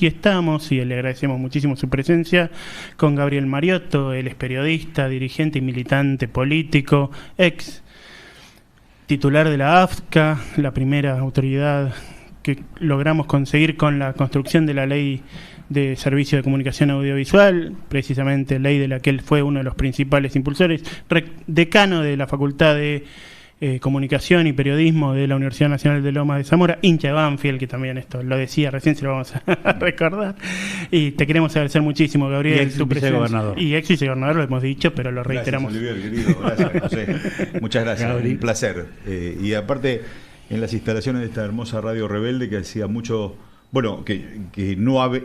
aquí estamos y le agradecemos muchísimo su presencia con Gabriel Mariotto. Él es periodista, dirigente y militante político, ex titular de la AFCA, la primera autoridad que logramos conseguir con la construcción de la ley de servicio de comunicación audiovisual, precisamente ley de la que él fue uno de los principales impulsores, decano de la Facultad de Comunicación y Periodismo de la Universidad Nacional de Lomas de Zamora, hincha de Banfield, que también esto lo decía recién, se lo vamos a recordar. Y te queremos agradecer muchísimo, Gabriel, y ex vicegobernador. Y ex vicegobernador, lo hemos dicho, pero lo reiteramos. Gracias, Olivier, querido. Gracias, José. Muchas gracias, Gabriel. Un placer. Y aparte, en las instalaciones de esta hermosa Radio Rebelde, que hacía mucho... Bueno, que no había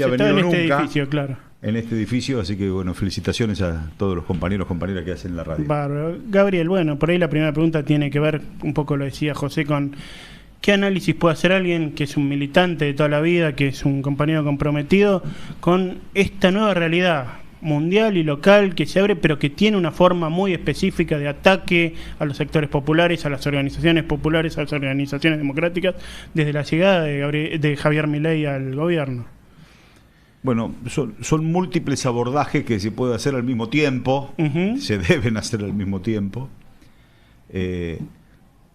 venido en nunca. Este edificio, claro. En este edificio, así que bueno, felicitaciones a todos los compañeras que hacen la radio. Bárbaro. Gabriel, bueno, por ahí la primera pregunta tiene que ver, un poco lo decía José, con qué análisis puede hacer alguien que es un militante de toda la vida, que es un compañero comprometido, con esta nueva realidad mundial y local que se abre, pero que tiene una forma muy específica de ataque a los sectores populares, a las organizaciones populares, a las organizaciones democráticas, desde la llegada de Javier Milei al gobierno. Bueno, son múltiples abordajes que se puede hacer al mismo tiempo, se deben hacer al mismo tiempo.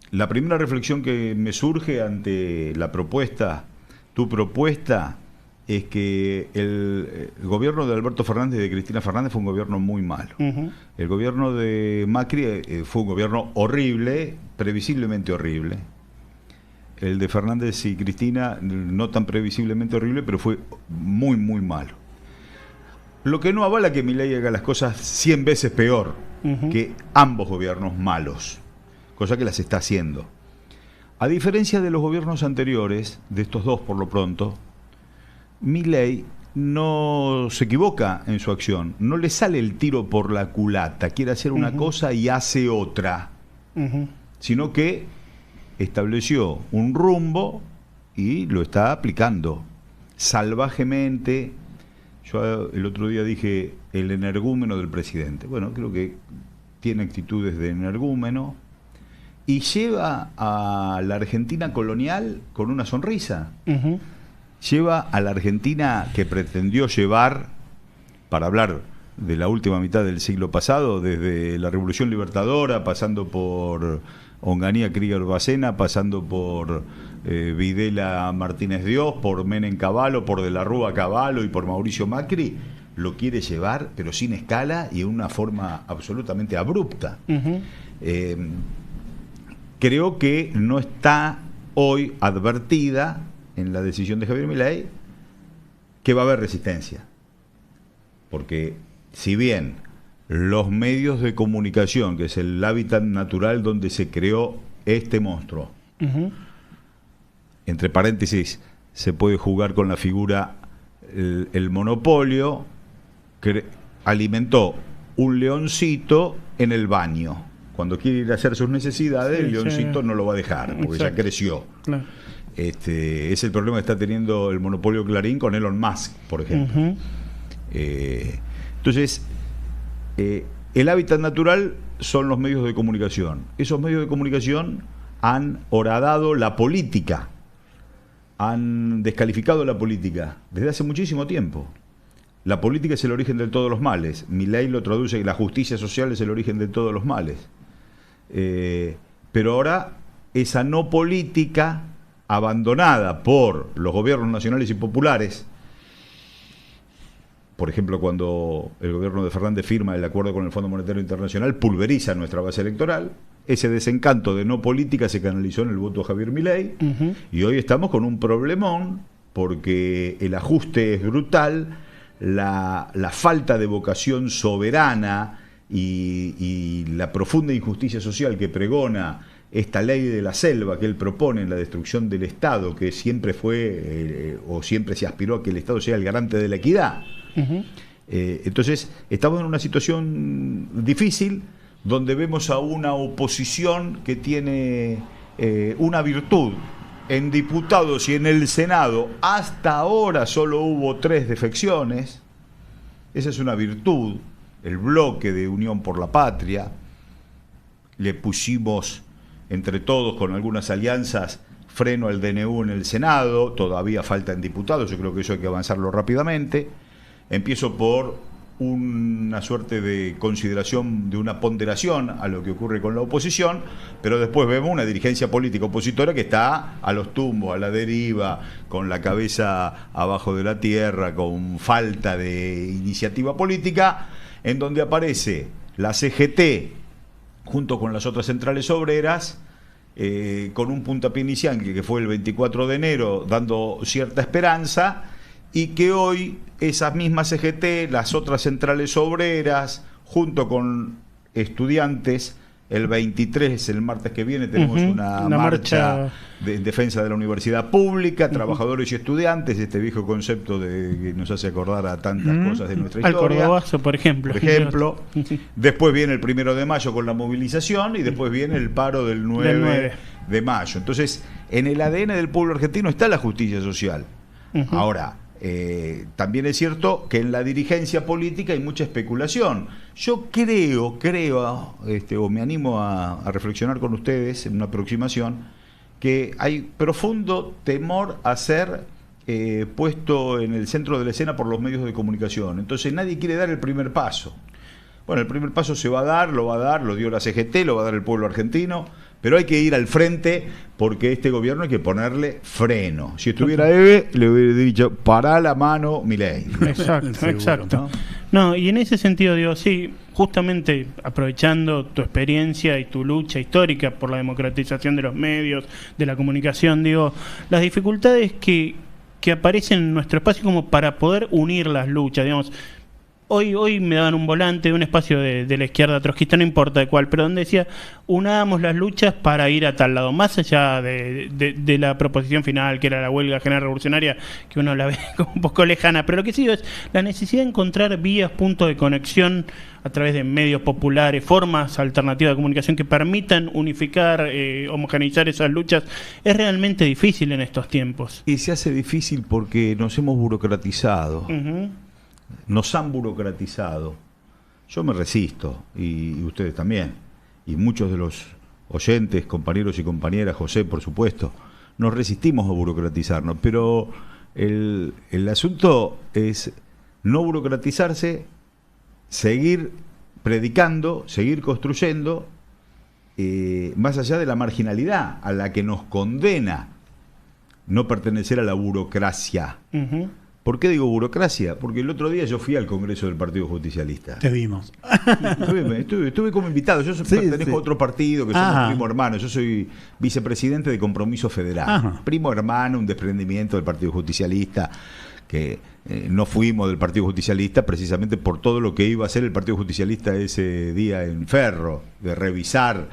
La primera reflexión que me surge ante tu propuesta, es que el gobierno de Alberto Fernández y de Cristina Fernández fue un gobierno muy malo. El gobierno de Macri fue un gobierno horrible, previsiblemente horrible. El de Fernández y Cristina no tan previsiblemente horrible, pero fue muy, muy malo. Lo que no avala que Milei haga las cosas 100 veces peor que ambos gobiernos malos, cosa que las está haciendo. A diferencia de los gobiernos anteriores, de estos dos por lo pronto, Milei no se equivoca en su acción, no le sale el tiro por la culata, quiere hacer una cosa y hace otra, sino que estableció un rumbo y lo está aplicando salvajemente. Yo el otro día dije el energúmeno del presidente. Bueno, creo que tiene actitudes de energúmeno y lleva a la Argentina colonial con una sonrisa. Lleva a la Argentina que pretendió llevar, para hablar de la última mitad del siglo pasado, desde la Revolución Libertadora, pasando por Onganía Krieger Bacena, pasando por Videla Martínez Dios, por Menem Cavallo, por De la Rúa Cavallo y por Mauricio Macri, lo quiere llevar, pero sin escala y en una forma absolutamente abrupta. Creo que no está hoy advertida en la decisión de Javier Milei que va a haber resistencia, porque si bien los medios de comunicación, que es el hábitat natural donde se creó este monstruo, entre paréntesis se puede jugar con la figura el monopolio, que alimentó un leoncito en el baño. Cuando quiere ir a hacer sus necesidades, el leoncito no lo va a dejar, porque ya creció. Claro. Es el problema que está teniendo el monopolio Clarín con Elon Musk, por ejemplo. Entonces, el hábitat natural son los medios de comunicación. Esos medios de comunicación han horadado la política, han descalificado la política desde hace muchísimo tiempo. La política es el origen de todos los males. Milei lo traduce que la justicia social es el origen de todos los males. Pero ahora esa no política, abandonada por los gobiernos nacionales y populares, por ejemplo, cuando el gobierno de Fernández firma el acuerdo con el Fondo Monetario Internacional, pulveriza nuestra base electoral. Ese desencanto de no política se canalizó en el voto a Javier Milei, y hoy estamos con un problemón, porque el ajuste es brutal, la falta de vocación soberana y la profunda injusticia social que pregona esta ley de la selva que él propone en la destrucción del Estado, que siempre fue o siempre se aspiró a que el Estado sea el garante de la equidad. Entonces estamos en una situación difícil donde vemos a una oposición que tiene una virtud. En diputados y en el Senado hasta ahora solo hubo 3 defecciones. Esa es una virtud. El bloque de Unión por la Patria, le pusimos entre todos con algunas alianzas freno al DNU en el Senado, todavía faltan diputados, yo creo que eso hay que avanzarlo rápidamente. Empiezo por una suerte de consideración, de una ponderación a lo que ocurre con la oposición, pero después vemos una dirigencia política opositora que está a los tumbos, a la deriva, con la cabeza abajo de la tierra, con falta de iniciativa política, en donde aparece la CGT junto con las otras centrales obreras, con un puntapié inicial que fue el 24 de enero, dando cierta esperanza, y que hoy esas mismas CGT, las otras centrales obreras, junto con estudiantes, el 23, el martes que viene, tenemos una marcha de defensa de la universidad pública, trabajadores y estudiantes, este viejo concepto que nos hace acordar a tantas cosas de nuestra historia. Al Cordobazo, por ejemplo. Después viene el 1 de mayo con la movilización y después viene el paro del 9 de mayo. Entonces, en el ADN del pueblo argentino está la justicia social. Ahora, también es cierto que en la dirigencia política hay mucha especulación. Yo creo, o me animo a reflexionar con ustedes en una aproximación, que hay profundo temor a ser puesto en el centro de la escena por los medios de comunicación. Entonces nadie quiere dar el primer paso. Bueno, el primer paso se va a dar, lo dio la CGT, lo va a dar el pueblo argentino, pero hay que ir al frente porque este gobierno hay que ponerle freno. Si estuviera Eve, le hubiera dicho, pará la mano, Milei. Exacto. No, y en ese sentido digo, sí, justamente aprovechando tu experiencia y tu lucha histórica por la democratización de los medios, de la comunicación, digo, las dificultades que aparecen en nuestro espacio como para poder unir las luchas, digamos. Hoy me daban un volante de un espacio de la izquierda trotskista, no importa de cuál, pero donde decía, unamos las luchas para ir a tal lado, más allá de la proposición final, que era la huelga general revolucionaria, que uno la ve como un poco lejana, pero lo que sí es la necesidad de encontrar vías, puntos de conexión a través de medios populares, formas alternativas de comunicación que permitan unificar, homogeneizar esas luchas, es realmente difícil en estos tiempos. Y se hace difícil porque nos hemos burocratizado. Nos han burocratizado. Yo me resisto, y ustedes también, y muchos de los oyentes, compañeros y compañeras, José, por supuesto, nos resistimos a burocratizarnos, pero el asunto es no burocratizarse, seguir predicando, seguir construyendo, más allá de la marginalidad a la que nos condena no pertenecer a la burocracia. ¿Por qué digo burocracia? Porque el otro día yo fui al Congreso del Partido Justicialista. Te vimos. Estuve como invitado. Yo pertenezco a otro partido que somos primo hermano. Yo soy vicepresidente de Compromiso Federal. Primo hermano, un desprendimiento del Partido Justicialista, que no fuimos del Partido Justicialista precisamente por todo lo que iba a hacer el Partido Justicialista ese día en Ferro, de revisar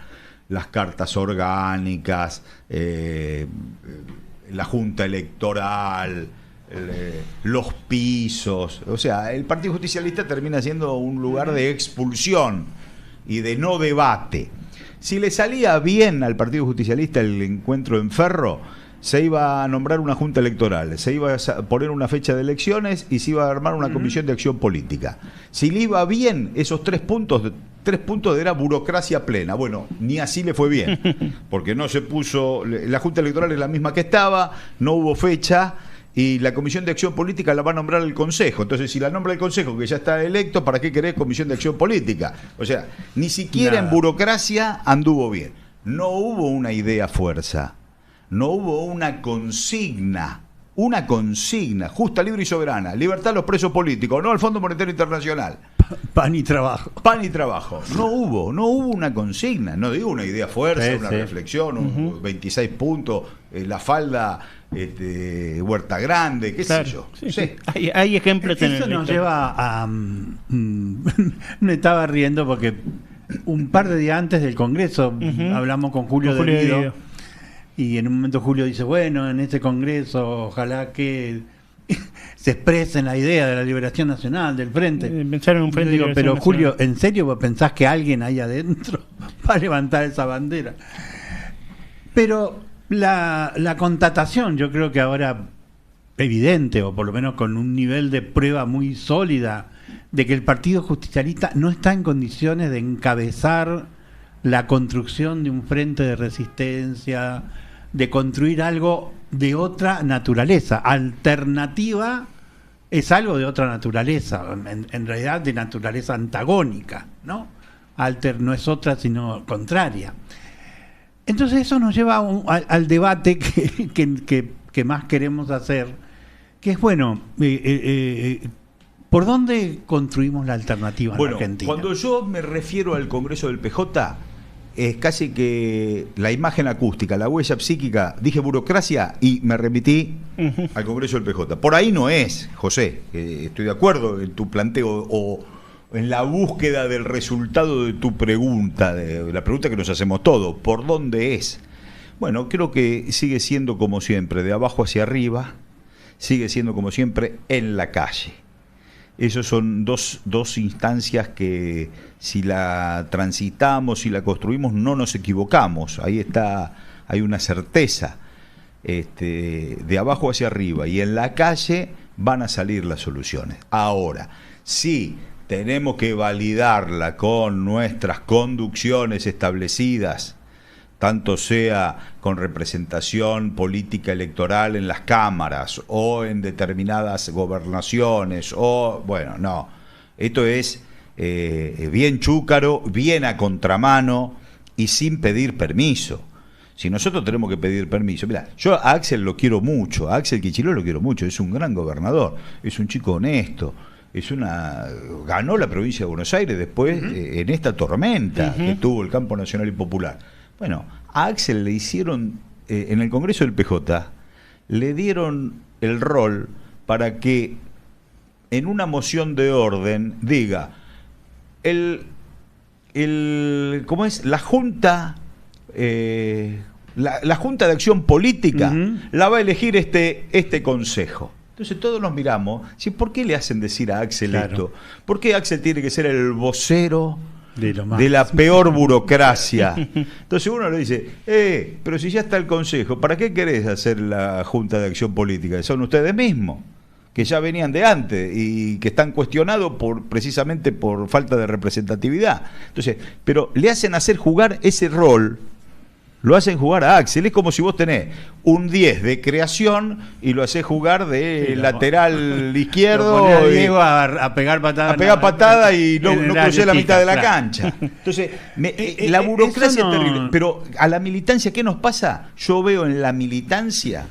las cartas orgánicas, la Junta Electoral, los pisos. O sea, el Partido Justicialista termina siendo un lugar de expulsión y de no debate. Si le salía bien al Partido Justicialista el encuentro en Ferro, se iba a nombrar una junta electoral, se iba a poner una fecha de elecciones y se iba a armar una comisión de acción política. Si le iba bien esos tres puntos era burocracia plena. Bueno, ni así le fue bien, porque no se puso, la junta electoral es la misma que estaba, no hubo fecha, y la Comisión de Acción Política la va a nombrar el Consejo. Entonces, si la nombra el Consejo, que ya está electo, ¿para qué querés Comisión de Acción Política? O sea, ni siquiera en burocracia anduvo bien. No hubo una idea fuerza, no hubo una consigna justa, libre y soberana, libertad a los presos políticos, no al Fondo Monetario Internacional. Pan y trabajo. Pan y trabajo. No hubo una consigna, no digo una idea fuerza, una reflexión, un 26 puntos, la falda, Huerta Grande, qué sé yo. Sí. Hay ejemplos en el Eso nos lleva a... me estaba riendo porque un par de días antes del Congreso hablamos con Julio Devido, y en un momento Julio dice, bueno, en este Congreso ojalá que se expresen la idea de la liberación nacional, del frente. Pensaron en un frente. Digo, pero Julio, ¿en serio vos pensás que alguien ahí adentro va a levantar esa bandera? Pero la constatación, yo creo que ahora evidente, o por lo menos con un nivel de prueba muy sólida, de que el Partido Justicialista no está en condiciones de encabezar la construcción de un frente de resistencia, de construir algo de otra naturaleza. Alternativa es algo de otra naturaleza, en realidad de naturaleza antagónica, ¿no? Alter no es otra sino contraria. Entonces eso nos lleva al debate que más queremos hacer, que es, bueno, ¿por dónde construimos la alternativa en Argentina? Cuando yo me refiero al Congreso del PJ, es casi que la imagen acústica, la huella psíquica, dije burocracia y me remití al Congreso del PJ. Por ahí no es, José, estoy de acuerdo en tu planteo o en la búsqueda del resultado de tu pregunta, de la pregunta que nos hacemos todos, ¿por dónde es? Bueno, creo que sigue siendo como siempre, de abajo hacia arriba, sigue siendo como siempre en la calle. Esas son dos instancias que si la transitamos, si la construimos, no nos equivocamos. Ahí está, hay una certeza. De abajo hacia arriba y en la calle van a salir las soluciones. Ahora, sí, tenemos que validarla con nuestras conducciones establecidas, tanto sea con representación política electoral en las cámaras o en determinadas gobernaciones, o bueno, no, esto es bien chúcaro, bien a contramano y sin pedir permiso. Si nosotros tenemos que pedir permiso, mira, yo a Axel lo quiero mucho, a Axel Kicillof lo quiero mucho, es un gran gobernador, es un chico honesto, ganó la provincia de Buenos Aires después en esta tormenta que tuvo el campo nacional y popular. Bueno, a Axel le hicieron, en el Congreso del PJ, le dieron el rol para que en una moción de orden diga, ¿cómo es? La Junta, la Junta de Acción Política la va a elegir este Consejo. Entonces todos nos miramos, ¿sí? ¿Por qué le hacen decir a Axel esto? ¿Por qué Axel tiene que ser el vocero de la peor burocracia? Entonces uno le dice, pero si ya está el Consejo, ¿para qué querés hacer la Junta de Acción Política? Son ustedes mismos, que ya venían de antes y que están cuestionados precisamente por falta de representatividad. Entonces, pero le hacen hacer jugar ese rol, lo hacen jugar a Axel. Es como si vos tenés un 10 de creación y lo hacés jugar de lateral izquierdo a pegar patada. A pegar patada y no crucé la mitad de la cancha. Entonces, la burocracia es terrible. Pero a la militancia, ¿qué nos pasa? Yo veo en la militancia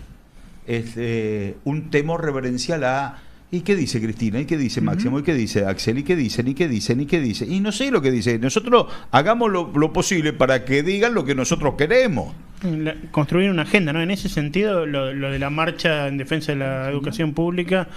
un temor reverencial a... ¿Y qué dice Cristina? ¿Y qué dice Máximo? ¿Y qué dice Axel? ¿Y qué dicen? ¿Y qué dicen? ¿Y qué dicen? Y no sé lo que dice. Nosotros hagamos lo posible para que digan lo que nosotros queremos. Construir una agenda, ¿no? En ese sentido, lo de la marcha en defensa de la educación pública,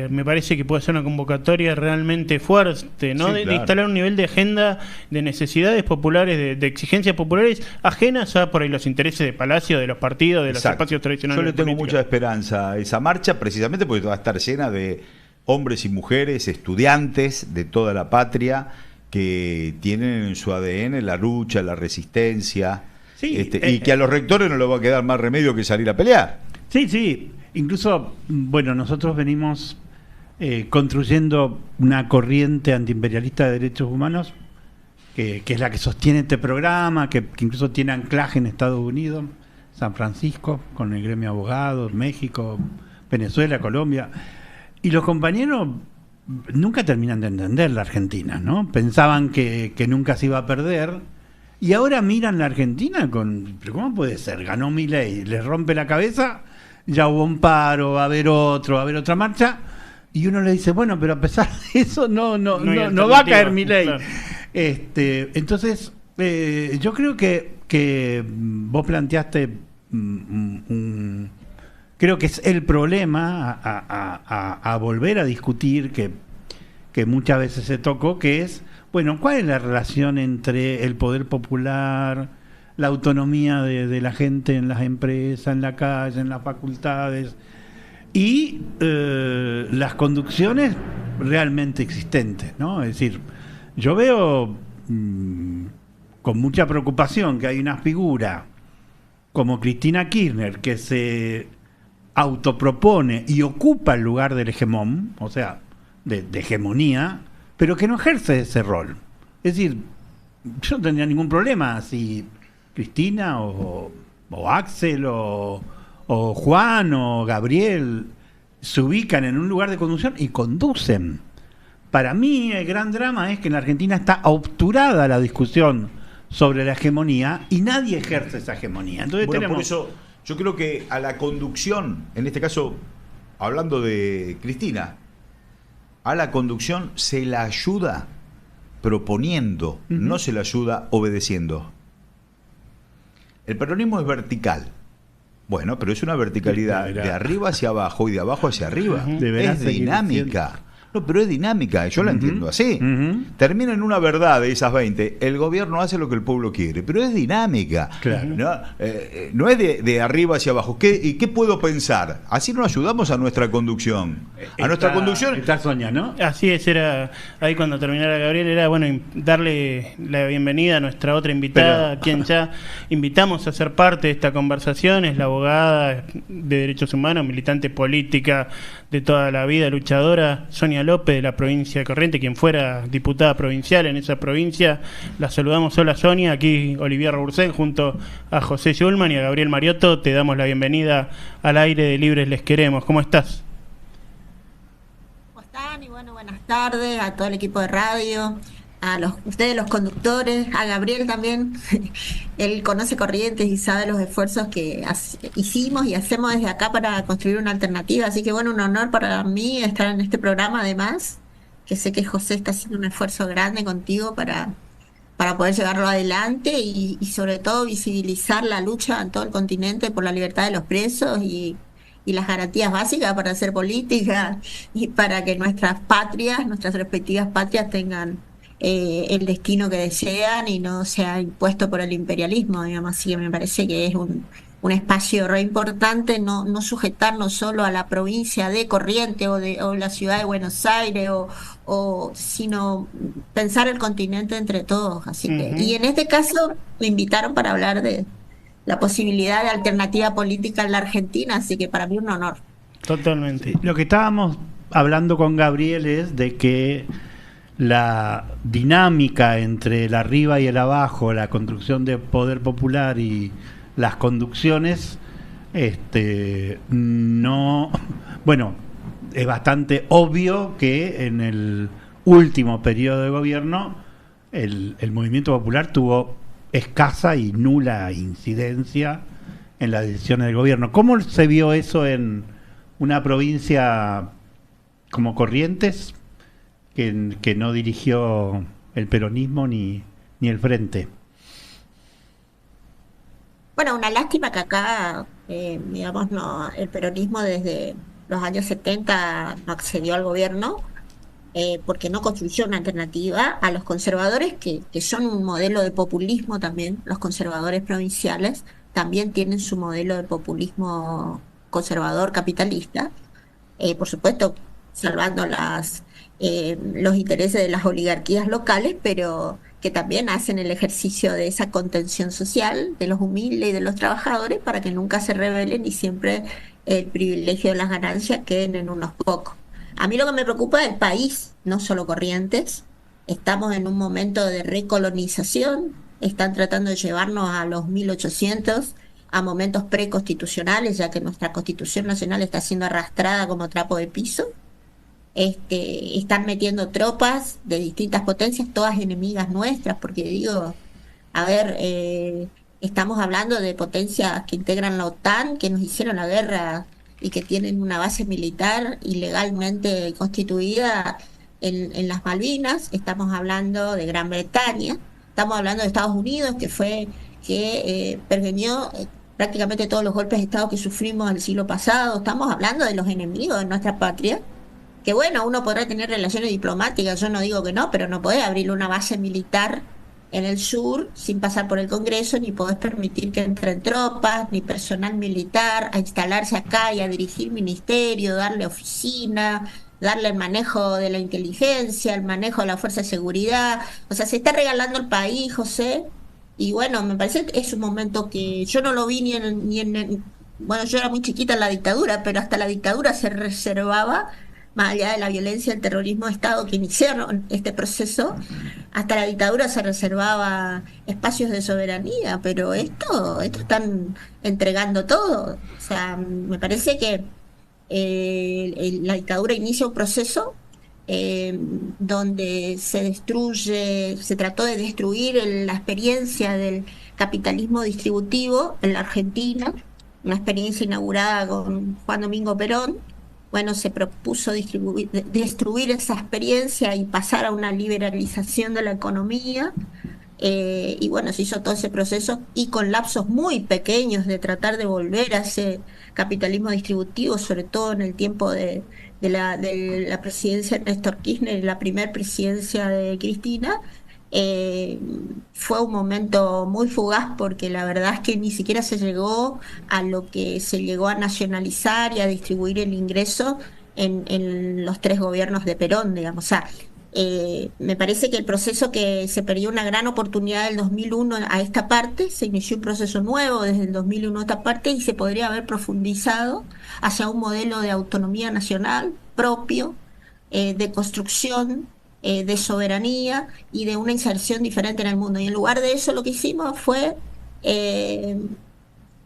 me parece que puede ser una convocatoria realmente fuerte, ¿no? Sí, de instalar un nivel de agenda de necesidades populares, de exigencias populares ajenas a por ahí los intereses de Palacio, de los partidos, de los espacios tradicionales. Yo le tengo mucha esperanza a esa marcha, precisamente porque va a estar llena de hombres y mujeres, estudiantes de toda la patria, que tienen en su ADN la lucha, la resistencia, y que a los rectores no les va a quedar más remedio que salir a pelear. Sí. Incluso, bueno, nosotros venimos construyendo una corriente antiimperialista de derechos humanos que es la que sostiene este programa, que incluso tiene anclaje en Estados Unidos, San Francisco, con el gremio de abogados, México, Venezuela, Colombia. Y los compañeros nunca terminan de entender la Argentina, ¿no? Pensaban que nunca se iba a perder. Y ahora miran la Argentina ¿pero cómo puede ser? Ganó Milei, les rompe la cabeza... Ya hubo un paro, va a haber otra marcha, y uno le dice, bueno, pero a pesar de eso no va a caer Milei. Claro. Entonces, yo creo que vos planteaste, creo que es el problema a volver a discutir, que muchas veces se tocó, que es, bueno, ¿cuál es la relación entre el poder popular, la autonomía de la gente en las empresas, en la calle, en las facultades y las conducciones realmente existentes, ¿no? Es decir, yo veo con mucha preocupación que hay una figura como Cristina Kirchner que se autopropone y ocupa el lugar del hegemón, o sea, de hegemonía, pero que no ejerce ese rol. Es decir, yo no tendría ningún problema si Cristina o Axel o Juan o Gabriel se ubican en un lugar de conducción y conducen. Para mí el gran drama es que en la Argentina está obturada la discusión sobre la hegemonía y nadie ejerce esa hegemonía. Entonces bueno, por eso yo creo que a la conducción, en este caso hablando de Cristina, a la conducción se la ayuda proponiendo, no se la ayuda obedeciendo. El peronismo es vertical. Bueno, pero es una verticalidad de arriba hacia abajo y de abajo hacia arriba. Es dinámica. No, pero es dinámica, yo la entiendo así. Termina en una verdad de esas 20. El gobierno hace lo que el pueblo quiere, pero es dinámica. Claro. No es de arriba hacia abajo. ¿Y qué puedo pensar? Así nos ayudamos a nuestra conducción. A nuestra conducción. Está Sonia, ¿no? Así es, era ahí cuando terminara Gabriel, era bueno darle la bienvenida a nuestra otra invitada, a quien ya invitamos a ser parte de esta conversación. Es la abogada de derechos humanos, militante política de toda la vida, luchadora, Sonia López, de la provincia de Corrientes, quien fuera diputada provincial en esa provincia. La saludamos. Hola Sonia, aquí Olivier Robursel junto a José Schulman y a Gabriel Mariotto. Te damos la bienvenida al aire de Libres Les Queremos. ¿Cómo estás? ¿Cómo están? Y bueno, buenas tardes a todo el equipo de radio, a ustedes los conductores, a Gabriel también. Él conoce Corrientes y sabe los esfuerzos que hicimos y hacemos desde acá para construir una alternativa, así que bueno, un honor para mí estar en este programa, además que sé que José está haciendo un esfuerzo grande contigo para poder llevarlo adelante y sobre todo visibilizar la lucha en todo el continente por la libertad de los presos y las garantías básicas para hacer política y para que nuestras patrias, nuestras respectivas patrias tengan el destino que desean y no sea impuesto por el imperialismo, digamos. Así que me parece que es un espacio re importante, no sujetarnos solo a la provincia de Corrientes o la ciudad de Buenos Aires sino pensar el continente entre todos. Así que, y en este caso me invitaron para hablar de la posibilidad de alternativa política en la Argentina, así que para mí un honor. Totalmente. Lo que estábamos hablando con Gabriel es de que la dinámica entre el arriba y el abajo, la construcción de poder popular y las conducciones, no, bueno, es bastante obvio que en el último periodo de gobierno el movimiento popular tuvo escasa y nula incidencia en las decisiones del gobierno. ¿Cómo se vio eso en una provincia como Corrientes, que no dirigió el peronismo ni el frente? Bueno, una lástima que acá, digamos, el peronismo desde los años 70 no accedió al gobierno, porque no construyó una alternativa a los conservadores, que son un modelo de populismo también. Los conservadores provinciales también tienen su modelo de populismo conservador capitalista, por supuesto, salvando los intereses de las oligarquías locales, pero que también hacen el ejercicio de esa contención social de los humildes y de los trabajadores para que nunca se rebelen y siempre el privilegio de las ganancias queden en unos pocos. A mí lo que me preocupa es el país, no solo Corrientes. Estamos en un momento de recolonización, están tratando de llevarnos a los 1800, a momentos preconstitucionales, ya que nuestra Constitución Nacional está siendo arrastrada como trapo de piso. Están metiendo tropas de distintas potencias, todas enemigas nuestras, porque digo, a ver, estamos hablando de potencias que integran la OTAN, que nos hicieron la guerra y que tienen una base militar ilegalmente constituida en las Malvinas. Estamos hablando de Gran Bretaña, estamos hablando de Estados Unidos, que prevenió prácticamente todos los golpes de Estado que sufrimos el siglo pasado. Estamos hablando de los enemigos de nuestra patria, que bueno, uno podrá tener relaciones diplomáticas, yo no digo que no, pero no podés abrir una base militar en el sur sin pasar por el Congreso, ni podés permitir que entren tropas, ni personal militar a instalarse acá y a dirigir ministerio, darle oficina, darle el manejo de la inteligencia, el manejo de la fuerza de seguridad. O sea, se está regalando el país, José, y bueno, me parece que es un momento que yo no lo vi bueno, yo era muy chiquita en la dictadura, pero hasta la dictadura se reservaba más allá de la violencia y el terrorismo de Estado que iniciaron este proceso, hasta la dictadura se reservaba espacios de soberanía, pero esto están entregando todo. O sea, me parece que la dictadura inicia un proceso donde se trató de destruir la experiencia del capitalismo distributivo en la Argentina, una experiencia inaugurada con Juan Domingo Perón. Bueno, se propuso destruir esa experiencia y pasar a una liberalización de la economía. Y bueno, se hizo todo ese proceso y con lapsos muy pequeños de tratar de volver a ese capitalismo distributivo, sobre todo en el tiempo de la presidencia de Néstor Kirchner y la primera presidencia de Cristina. Fue un momento muy fugaz porque la verdad es que ni siquiera se llegó a lo que se llegó a nacionalizar y a distribuir el ingreso en los 3 gobiernos de Perón, digamos. O sea, me parece que el proceso, que se perdió una gran oportunidad del 2001 a esta parte, se inició un proceso nuevo desde el 2001 a esta parte y se podría haber profundizado hacia un modelo de autonomía nacional propio, de construcción, de soberanía y de una inserción diferente en el mundo. Y en lugar de eso lo que hicimos fue en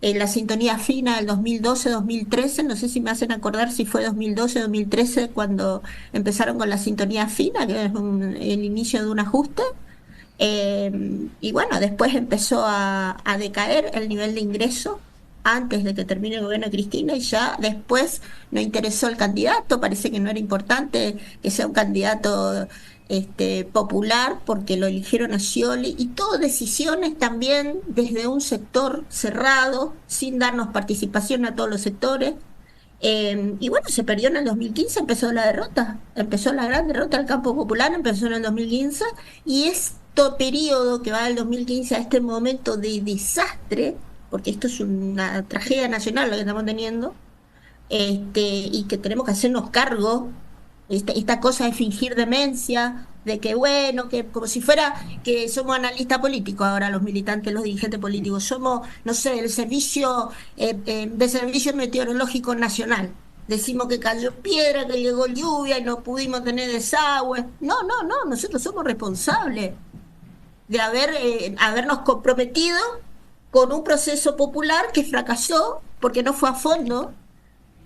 la sintonía fina del 2012-2013, no sé si me hacen acordar si fue 2012-2013 cuando empezaron con la sintonía fina, que es el inicio de un ajuste. Y bueno, después empezó a decaer el nivel de ingreso antes de que termine el gobierno de Cristina, y ya después no interesó el candidato, parece que no era importante que sea un candidato popular, porque lo eligieron a Scioli, y todas decisiones también desde un sector cerrado, sin darnos participación a todos los sectores. Y bueno, se perdió en el 2015, empezó la derrota, empezó la gran derrota del campo popular, empezó en el 2015, y este periodo que va del 2015 a este momento de desastre, porque esto es una tragedia nacional lo que estamos teniendo, y que tenemos que hacernos cargo. Esta cosa de fingir demencia, de que bueno, que como si fuera que somos analistas políticos ahora los militantes, los dirigentes políticos, somos, no sé, el servicio de servicio meteorológico nacional. Decimos que cayó piedra, que llegó lluvia y no pudimos tener desagüe. No, nosotros somos responsables de habernos comprometido con un proceso popular que fracasó porque no fue a fondo,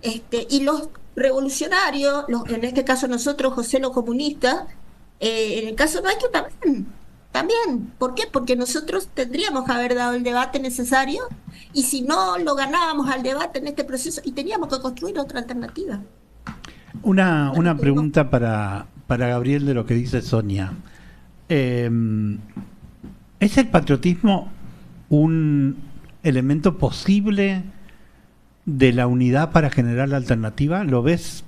y los revolucionarios, en este caso nosotros, José, los comunistas, en el caso nuestro también. ¿Por qué? Porque nosotros tendríamos que haber dado el debate necesario, y si no lo ganábamos al debate en este proceso, y teníamos que construir otra alternativa. Una pregunta para Gabriel de lo que dice Sonia. ¿Es el patriotismo un elemento posible de la unidad para generar la alternativa? ¿Lo ves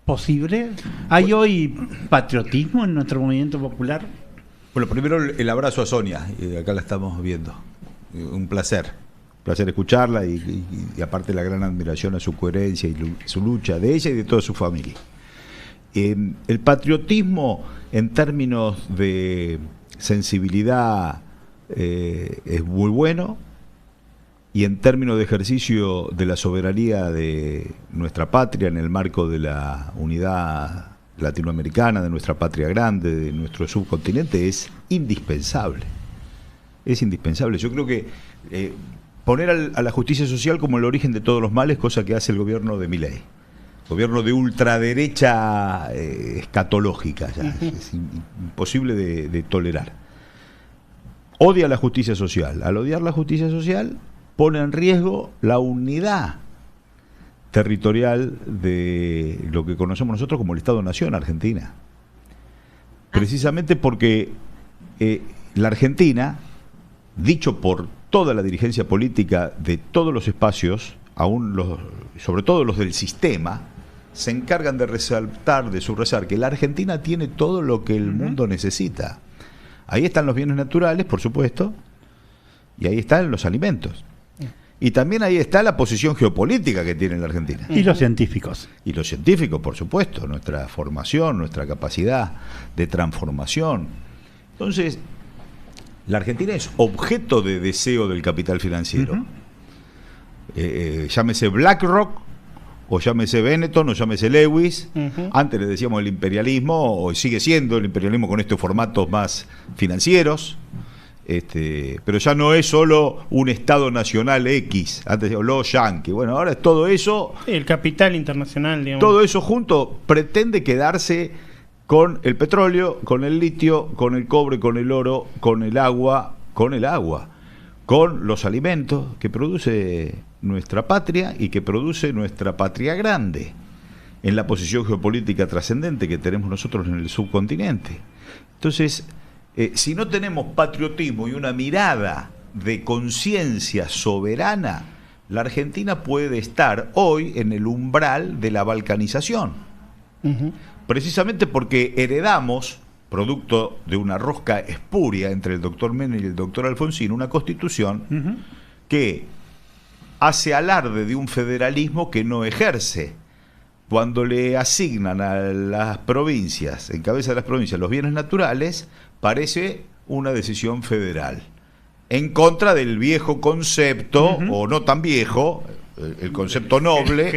posible? ¿Hay hoy patriotismo en nuestro movimiento popular? Bueno, primero el abrazo a Sonia, acá la estamos viendo. Un placer escucharla y aparte la gran admiración a su coherencia y su lucha de ella y de toda su familia. El patriotismo en términos de sensibilidad es muy bueno, y en términos de ejercicio de la soberanía de nuestra patria en el marco de la unidad latinoamericana, de nuestra patria grande, de nuestro subcontinente, es indispensable. Es indispensable. Yo creo que poner a la justicia social como el origen de todos los males, cosa que hace el gobierno de Milei, gobierno de ultraderecha escatológica, ya, es imposible de tolerar. Odia la justicia social. Al odiar la justicia social, pone en riesgo la unidad territorial de lo que conocemos nosotros como el Estado-Nación Argentina. Precisamente porque la Argentina, dicho por toda la dirigencia política de todos los espacios, sobre todo los del sistema, se encargan de resaltar, de subrayar que la Argentina tiene todo lo que el mundo necesita. Ahí están los bienes naturales, por supuesto, y ahí están los alimentos. Y también ahí está la posición geopolítica que tiene la Argentina. Y los científicos. Y los científicos, por supuesto, nuestra formación, nuestra capacidad de transformación. Entonces, la Argentina es objeto de deseo del capital financiero. Llámese BlackRock o llámese Benetton, o llámese Lewis. Ujú. Antes le decíamos el imperialismo, o sigue siendo el imperialismo con estos formatos más financieros. Pero ya no es solo un Estado nacional X, antes decíamos los yanquis. Bueno, ahora es todo eso. Sí, el capital internacional, digamos. Todo eso junto pretende quedarse con el petróleo, con el litio, con el cobre, con el oro, con el agua, con los alimentos que produce nuestra patria y que produce nuestra patria grande, en la posición geopolítica trascendente que tenemos nosotros en el subcontinente. Entonces, si no tenemos patriotismo y una mirada de conciencia soberana, la Argentina puede estar hoy en el umbral de la balcanización. Ujú. Precisamente porque heredamos, producto de una rosca espuria entre el doctor Menem y el doctor Alfonsín, una constitución que hace alarde de un federalismo que no ejerce. Cuando le asignan a las provincias, en cabeza de las provincias, los bienes naturales, parece una decisión federal. En contra del viejo concepto, o no tan viejo, el concepto noble,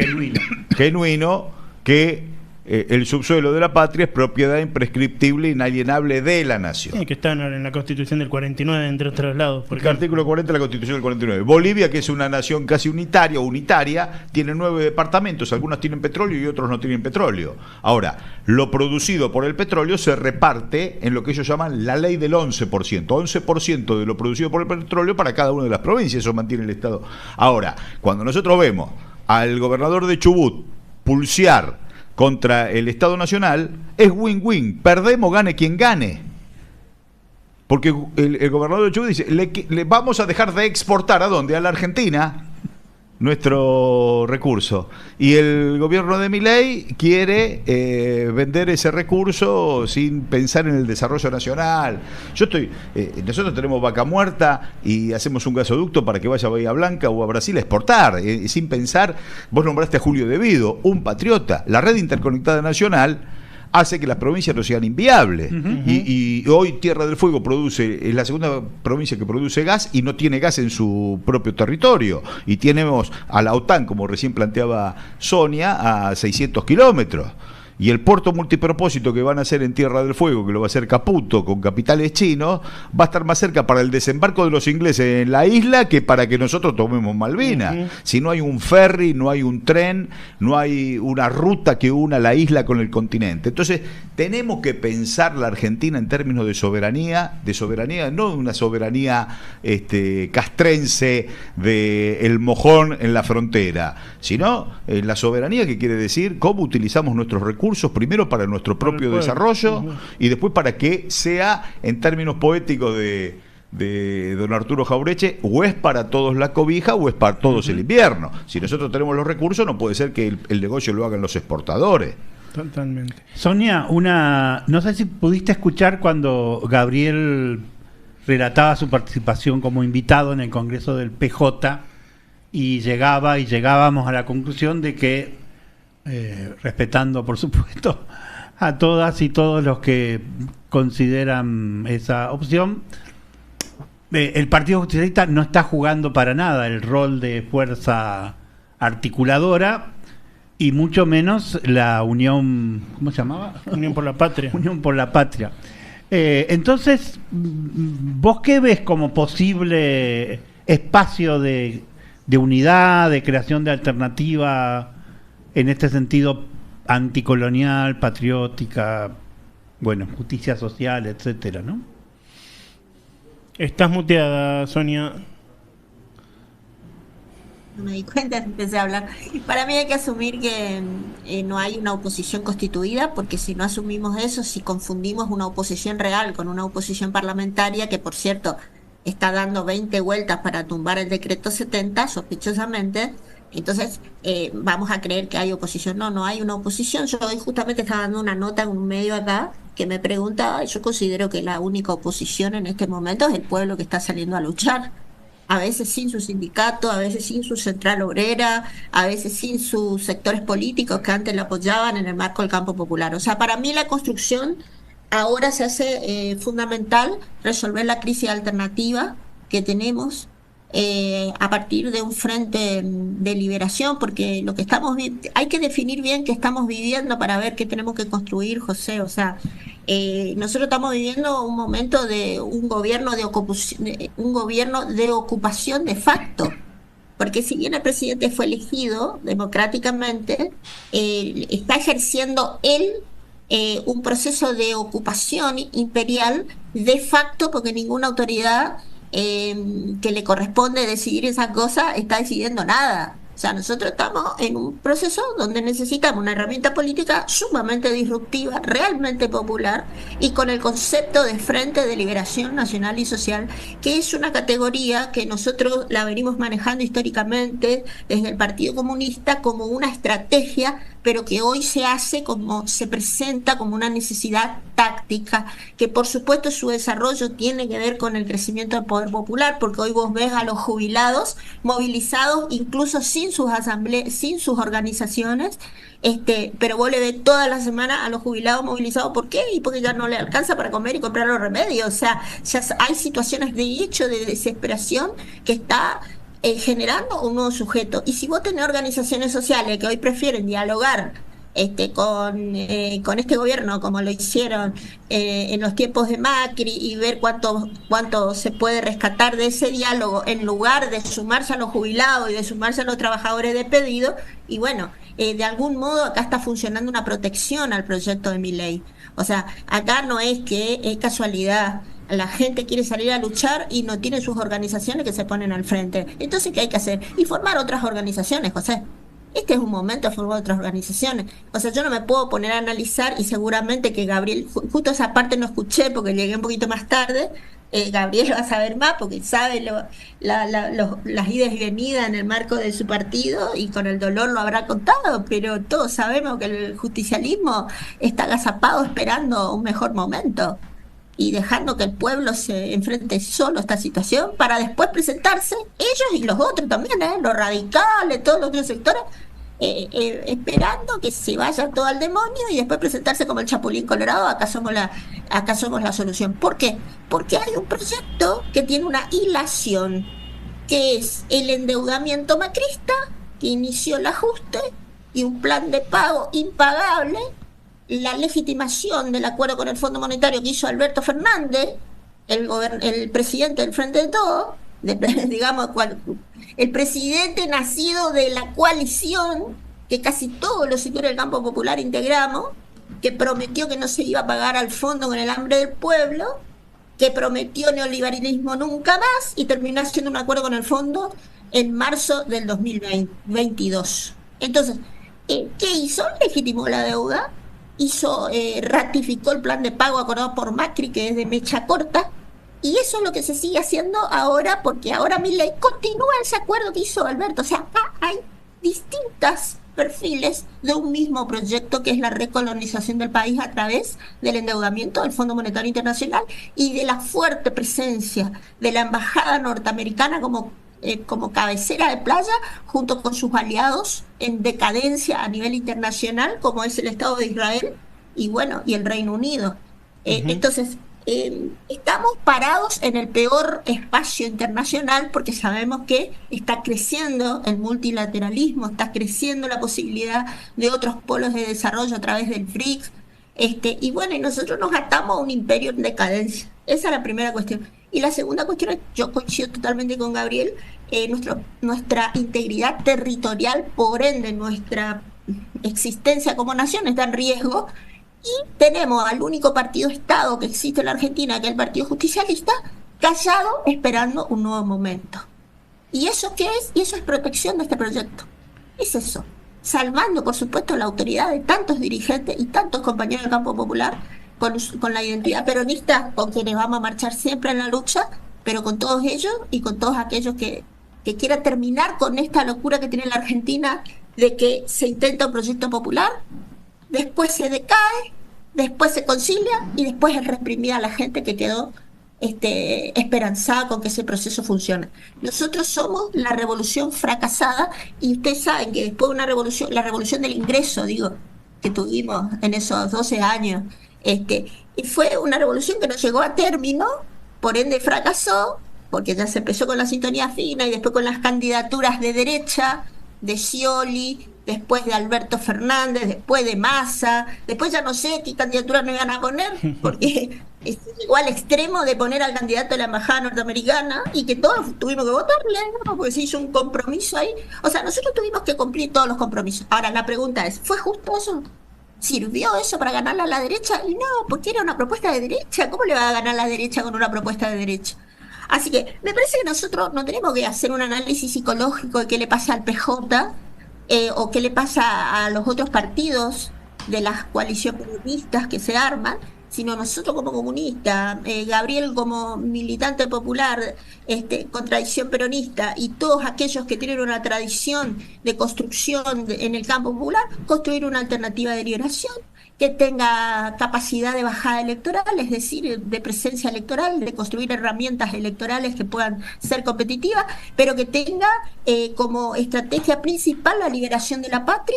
genuino, que el subsuelo de la patria es propiedad imprescriptible e inalienable de la nación. Que están en la Constitución del 49, entre otros lados. Porque el artículo 40 de la Constitución del 49. Bolivia, que es una nación casi unitaria, tiene 9 departamentos, algunos tienen petróleo y otros no tienen petróleo. Ahora, lo producido por el petróleo se reparte en lo que ellos llaman la ley del 11%. 11% de lo producido por el petróleo para cada una de las provincias, eso mantiene el Estado. Ahora, cuando nosotros vemos al gobernador de Chubut pulsear contra el Estado Nacional, es win-win, perdemos, gane quien gane. Porque el gobernador de Chubut dice, le vamos a dejar de exportar, ¿a dónde? A la Argentina, nuestro recurso. Y el gobierno de Milei quiere vender ese recurso sin pensar en el desarrollo nacional. Nosotros tenemos vaca muerta y hacemos un gasoducto para que vaya a Bahía Blanca o a Brasil a exportar, sin pensar. Vos nombraste a Julio Devido, un patriota. La red interconectada nacional hace que las provincias no sean inviables. Y hoy Tierra del Fuego es la segunda provincia que produce gas y no tiene gas en su propio territorio. Y tenemos a la OTAN, como recién planteaba Sonia, a 600 kilómetros. Y el puerto multipropósito que van a hacer en Tierra del Fuego, que lo va a hacer Caputo, con capitales chinos, va a estar más cerca para el desembarco de los ingleses en la isla que para que nosotros tomemos Malvinas. Si no hay un ferry, no hay un tren, no hay una ruta que una la isla con el continente. Entonces, tenemos que pensar la Argentina en términos de soberanía, no una soberanía castrense el mojón en la frontera, sino la soberanía que quiere decir cómo utilizamos nuestros recursos, primero para nuestro propio desarrollo y después para que sea, en términos poéticos de don Arturo Jaureche, o es para todos la cobija o es para todos el invierno. Si nosotros tenemos los recursos, no puede ser que el negocio lo hagan los exportadores. Totalmente. Sonia, no sé si pudiste escuchar cuando Gabriel relataba su participación como invitado en el Congreso del PJ y llegábamos a la conclusión de que respetando por supuesto a todas y todos los que consideran esa opción, el Partido Justicialista no está jugando para nada el rol de fuerza articuladora y mucho menos la Unión, ¿cómo se llamaba? Unión por la Patria. Unión por la Patria. Entonces, ¿vos qué ves como posible espacio de unidad, de creación de alternativa en este sentido anticolonial, patriótica, bueno, justicia social, etcétera, ¿no? Estás muteada, Sonia. No me di cuenta, empecé a hablar. Para mí hay que asumir que no hay una oposición constituida, porque si no asumimos eso, si confundimos una oposición real con una oposición parlamentaria, que por cierto está dando 20 vueltas para tumbar el decreto 70, sospechosamente, entonces vamos a creer que hay oposición. No hay una oposición. Yo hoy justamente estaba dando una nota en un medio acá que me pregunta, yo considero que la única oposición en este momento es el pueblo que está saliendo a luchar, a veces sin su sindicato, a veces sin su central obrera, a veces sin sus sectores políticos que antes lo apoyaban en el marco del campo popular. O sea, para mí la construcción ahora se hace fundamental resolver la crisis alternativa que tenemos a partir de un frente de liberación, porque lo que hay que definir bien qué estamos viviendo para ver qué tenemos que construir, José. O sea, nosotros estamos viviendo un momento de un gobierno de ocupación de facto. Porque si bien el presidente fue elegido democráticamente, está ejerciendo él un proceso de ocupación imperial de facto, porque ninguna autoridad que le corresponde decidir esa cosa está decidiendo nada. O sea, nosotros estamos en un proceso donde necesitamos una herramienta política sumamente disruptiva, realmente popular, y con el concepto de Frente de Liberación Nacional y Social, que es una categoría que nosotros la venimos manejando históricamente desde el Partido Comunista como una estrategia, pero que hoy se presenta como una necesidad táctica, que por supuesto su desarrollo tiene que ver con el crecimiento del poder popular, porque hoy vos ves a los jubilados movilizados incluso sin sus asambleas, sin sus organizaciones, pero vos le ves toda la semana a los jubilados movilizados. ¿Por qué? Y porque ya no le alcanza para comer y comprar los remedios. O sea, ya hay situaciones de hecho de desesperación que está generando un nuevo sujeto. Y si vos tenés organizaciones sociales que hoy prefieren dialogar con este gobierno, como lo hicieron en los tiempos de Macri, y ver cuánto se puede rescatar de ese diálogo, en lugar de sumarse a los jubilados y de sumarse a los trabajadores de pedido, y bueno, de algún modo acá está funcionando una protección al proyecto de Milei. O sea, acá no es que es casualidad. La gente quiere salir a luchar y no tiene sus organizaciones que se ponen al frente. Entonces, ¿qué hay que hacer? Y formar otras organizaciones, José. Este es un momento de formar otras organizaciones. O sea, yo no me puedo poner a analizar, y seguramente que Gabriel, justo esa parte no escuché porque llegué un poquito más tarde. Gabriel va a saber más porque sabe las idas y venidas en el marco de su partido, y con el dolor lo habrá contado, pero todos sabemos que el justicialismo está agazapado esperando un mejor momento y dejando que el pueblo se enfrente solo a esta situación para después presentarse, ellos y los otros también, los radicales, todos los otros sectores, esperando que se vaya todo al demonio y después presentarse como el Chapulín Colorado. Acá somos la solución. ¿Por qué? Porque hay un proyecto que tiene una hilación, que es el endeudamiento macrista, que inició el ajuste, y un plan de pago impagable, la legitimación del acuerdo con el Fondo Monetario que hizo Alberto Fernández, el presidente del Frente de Todos, digamos, el presidente nacido de la coalición que casi todos los sectores del campo popular integramos, que prometió que no se iba a pagar al fondo con el hambre del pueblo, que prometió neoliberalismo nunca más, y terminó haciendo un acuerdo con el fondo en marzo del 2022. Entonces, ¿qué hizo? Legitimó la deuda, ratificó el plan de pago acordado por Macri, que es de mecha corta, y eso es lo que se sigue haciendo ahora, porque ahora Milei continúa ese acuerdo que hizo Alberto. O sea, acá hay distintos perfiles de un mismo proyecto, que es la recolonización del país a través del endeudamiento del Fondo Monetario Internacional y de la fuerte presencia de la embajada norteamericana como cabecera de playa, junto con sus aliados en decadencia a nivel internacional, como es el Estado de Israel y bueno, y el Reino Unido. Entonces, estamos parados en el peor espacio internacional, porque sabemos que está creciendo el multilateralismo, está creciendo la posibilidad de otros polos de desarrollo a través del BRICS, y bueno, y nosotros nos atamos a un imperio en decadencia. Esa es la primera cuestión. Y la segunda cuestión, yo coincido totalmente con Gabriel, nuestra integridad territorial, por ende nuestra existencia como nación, está en riesgo, y tenemos al único partido-estado que existe en la Argentina, que es el Partido Justicialista, callado, esperando un nuevo momento. ¿Y eso qué es? Y eso es protección de este proyecto. Es eso. Salvando, por supuesto, la autoridad de tantos dirigentes y tantos compañeros del campo popular, con la identidad peronista, con quienes vamos a marchar siempre en la lucha, pero con todos ellos y con todos aquellos que quieran terminar con esta locura que tiene la Argentina, de que se intenta un proyecto popular, después se decae, después se concilia y después es reprimida a la gente que quedó esperanzada con que ese proceso funcione. Nosotros somos la revolución fracasada, y ustedes saben que después de una revolución, la revolución del ingreso, que tuvimos en esos 12 años, fue una revolución que no llegó a término, por ende fracasó, porque ya se empezó con la sintonía fina y después con las candidaturas de derecha, de Scioli, después de Alberto Fernández, después de Massa, después ya no sé qué candidatura me iban a poner, porque llegó al extremo de poner al candidato de la embajada norteamericana y que todos tuvimos que votarle, ¿no? Porque se hizo un compromiso ahí. O sea, nosotros tuvimos que cumplir todos los compromisos. Ahora, la pregunta es, ¿fue justo eso? ¿Sirvió eso para ganarle a la derecha? Y no, porque era una propuesta de derecha. ¿Cómo le va a ganar la derecha con una propuesta de derecha? Así que me parece que nosotros no tenemos que hacer un análisis psicológico de qué le pasa al PJ, o qué le pasa a los otros partidos de las coaliciones peronistas que se arman, sino nosotros como comunistas, Gabriel como militante popular, con tradición peronista, y todos aquellos que tienen una tradición de construcción en el campo popular, construir una alternativa de liberación que tenga capacidad de bajada electoral, es decir, de presencia electoral, de construir herramientas electorales que puedan ser competitivas, pero que tenga como estrategia principal la liberación de la patria,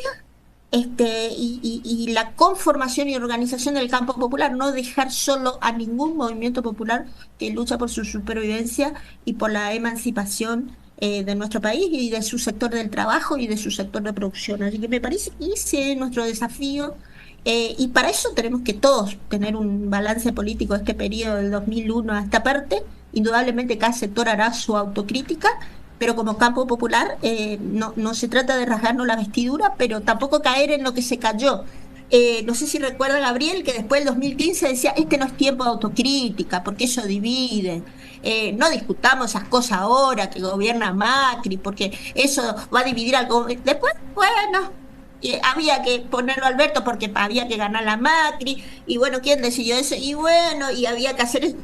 y la conformación y organización del campo popular, no dejar solo a ningún movimiento popular que lucha por su supervivencia y por la emancipación de nuestro país y de su sector del trabajo y de su sector de producción. Así que me parece que ese es nuestro desafío. Y para eso tenemos que todos tener un balance político de este periodo del 2001 a esta parte. Indudablemente cada sector hará su autocrítica, pero como campo popular no se trata de rasgarnos la vestidura, pero tampoco caer en lo que se cayó. No sé si recuerda Gabriel que después del 2015 decía, no es tiempo de autocrítica, porque eso divide. No discutamos esas cosas ahora que gobierna Macri, porque eso va a dividir algo. Después, bueno, había que ponerlo a Alberto porque había que ganar la Macri, y bueno, ¿quién decidió eso? Y bueno, y había que hacer eso.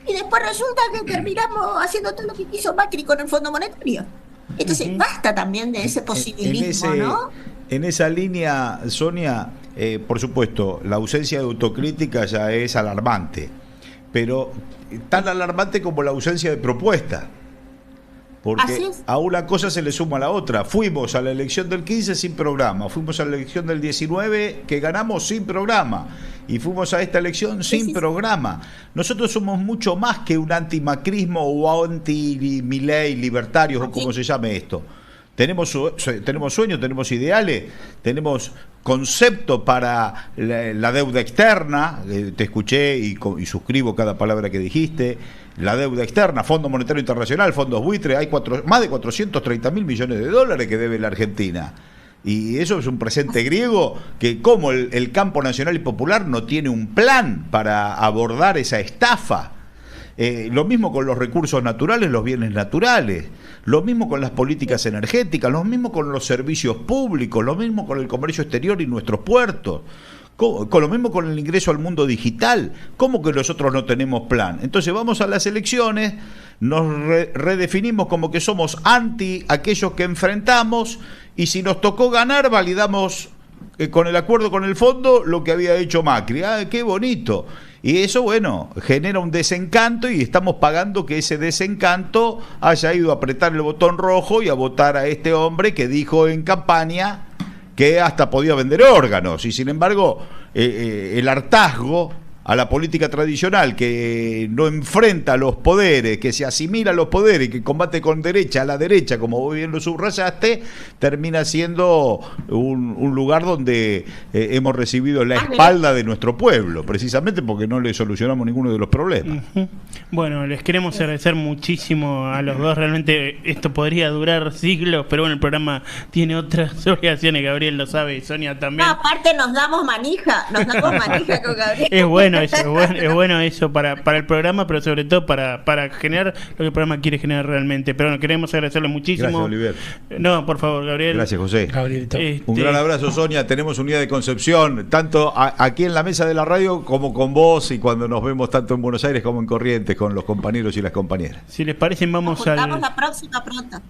Y después resulta que terminamos haciendo todo lo que quiso Macri con el Fondo Monetario. Entonces, basta también de ese posibilismo, ¿no? En esa línea, Sonia, por supuesto, la ausencia de autocrítica ya es alarmante, pero tan alarmante como la ausencia de propuesta. Porque a una cosa se le suma a la otra. Fuimos a la elección del 15 sin programa, fuimos a la elección del 19 que ganamos sin programa, y fuimos a esta elección sin programa. Nosotros somos mucho más que un antimacrismo o anti-Milei, libertarios o como se llame esto. Tenemos sueños, tenemos ideales, tenemos conceptos para la deuda externa. Te escuché y suscribo cada palabra que dijiste. La deuda externa, Fondo Monetario Internacional, fondos buitre, hay más de 430.000 millones de dólares que debe la Argentina. Y eso es un presente griego que, como el campo nacional y popular no tiene un plan para abordar esa estafa. Lo mismo con los recursos naturales, los bienes naturales, lo mismo con las políticas energéticas, lo mismo con los servicios públicos, lo mismo con el comercio exterior y nuestros puertos, con lo mismo con el ingreso al mundo digital. ¿Cómo que nosotros no tenemos plan? Entonces vamos a las elecciones, nos redefinimos como que somos anti aquellos que enfrentamos, y si nos tocó ganar, validamos con el acuerdo con el fondo lo que había hecho Macri. ¡Ah, qué bonito! Y eso, bueno, genera un desencanto, y estamos pagando que ese desencanto haya ido a apretar el botón rojo y a votar a este hombre que dijo en campaña que hasta podía vender órganos. Y sin embargo, el hartazgo a la política tradicional, que no enfrenta a los poderes, que se asimila a los poderes, que combate con derecha a la derecha, como vos bien lo subrayaste, termina siendo un lugar donde hemos recibido la espalda de nuestro pueblo, precisamente porque no le solucionamos ninguno de los problemas. Bueno, les queremos agradecer muchísimo a los dos. Realmente esto podría durar siglos, pero bueno, el programa tiene otras obligaciones, Gabriel lo sabe, y Sonia también. No, aparte nos damos manija con Gabriel. Es bueno eso, es bueno eso para el programa, pero sobre todo para generar lo que el programa quiere generar realmente. Pero bueno, queremos agradecerle muchísimo. Gracias, Oliver. No, por favor, Gabriel. Gracias, José. Gabrielito. Un gran abrazo, Sonia. Tenemos unidad de Concepción, tanto aquí en la mesa de la radio como con vos, y cuando nos vemos tanto en Buenos Aires como en Corrientes con los compañeros y las compañeras. Si les parece, vamos la próxima pronto.